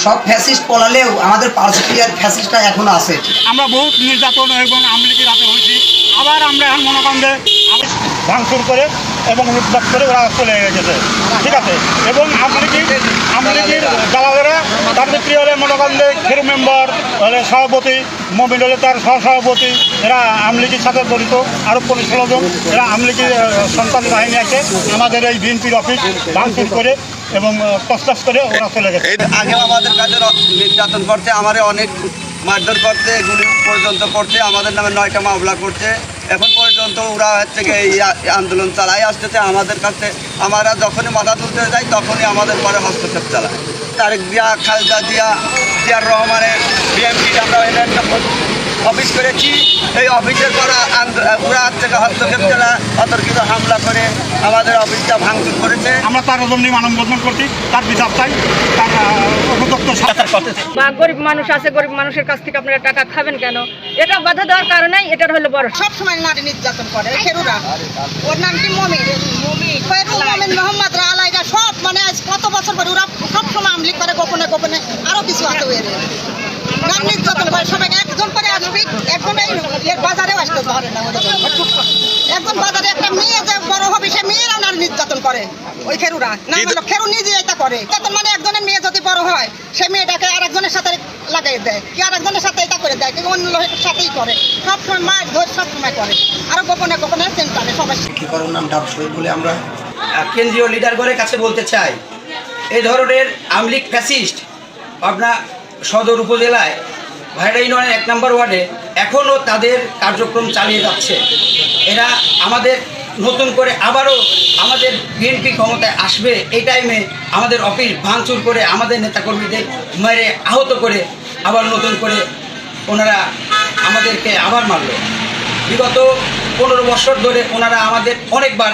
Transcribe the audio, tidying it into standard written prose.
সব ফ্যাসিস্ট পলালেও আমাদের পার্সিয়ার ফ্যাসিস্টটা এখনো আছে। আমরা বহুত নির্যাতন এবং আমলিগির হাতে হয়েছি, আবার আমরা এখন মনে করেন যে ভাঙচুর করে এবং লুটপাট করে ওরা চলে গেছে, ঠিক আছে। এবং আমলিগির দালালেরা তার ভিতরে হলে মনে করেন যে খেরু মেম্বার হলে সভাপতি, মমিন হলে তার সহসভাপতি, এরা আমলিগির সাথে জড়িত আরও 15-16 জন। এরা আমলিগির সন্তান বাহিনী আছে আমাদের এই বিএনপির অফিস ভাঙচুর করে এবং তসতস করে ওরা চলে গেছে। আগে আমাদের কাছে নির্যাতন করছে, আমাদের অনেক মারধর করছে, গুলি পর্যন্ত করছে, আমাদের নামে 9টা মামলা করছে। এখন পর্যন্ত ওরা হচ্ছে এই আন্দোলন চালাই আসতেছে আমাদের কাছে। আমরা যখনই মাথা তুলতে যাই তখনই আমাদের পরে হস্তক্ষেপ চালায়। তারেক জিয়া, খালেদা জিয়া, জিয়ার রহমানের বিএনপির আমরা এনে একটা অফিস করেছি। এই অফিসের পর ওরা থেকে হস্তক্ষেপ চালা অতর্কিত হামলা করে আমাদের অফিসটা ভাঙচুর করেছে। আমরা তার জন্য মানববন্ধন করছি, তার বিচার চাই, তার উপযুক্ত সরকার করতে। বা গরিব মানুষ আছে, গরিব মানুষের কাছ থেকে আপনারা টাকা খাবেন কেন? এটা বাধা দেওয়ার কারণেই এটার হলো বড়। সব সময় নারী নির্যাতন করে খেরুরা। ওর নাম কি মমিন মোহাম্মদ আলাইরা সব মানে আজ কত বছর পরে ওরা সব সময় আমলি করে গোপনে গোপনে, আরো কিছু আছে ওদের নারী নির্যাতন করে। সবাই একজন করে আসবি, একজন এর বাজারেও আসতে ধরে না। একজন বাজারে একটা মেয়ে যে বড় হবে সে মেয়েরাও নারী নির্যাতন করে ওই খেরুরা। না হলো খেরু নিজে এটা করে। তখন মানে একজনের মেয়ে যদি বড় হয় সে মেয়েটাকে আরেকজনের সাথে লাগাই দেয়, কি আরেকজনের সাথে এটা করে দেয়, কি অন্য লোকের সাথেই করে। সব সময় মায়ের ধর সব সময় করে, আরো গোপনে গোপনে চেষ্টা সবাই। কি করার নাম ডাব শহীদ বলে আমরা কেন্দ্রীয় লিডারগণের কাছে বলতে চাই, এই ধরনের আমলিক ফ্যাসিস্ট পাবনা সদর উপজেলায় ভাইরা ইউনিয়নের 1 নম্বর ওয়ার্ডে এখনও তাদের কার্যক্রম চালিয়ে যাচ্ছে। এরা আমাদের নতুন করে আবারও আমাদের বিএনপি ক্ষমতায় আসবে এই টাইমে আমাদের অফিস ভাঙচুর করে আমাদের নেতাকর্মীদের মেরে আহত করে আবার নতুন করে ওনারা আমাদেরকে আবার মারল। বিগত 15 বছর ধরে ওনারা আমাদের অনেকবার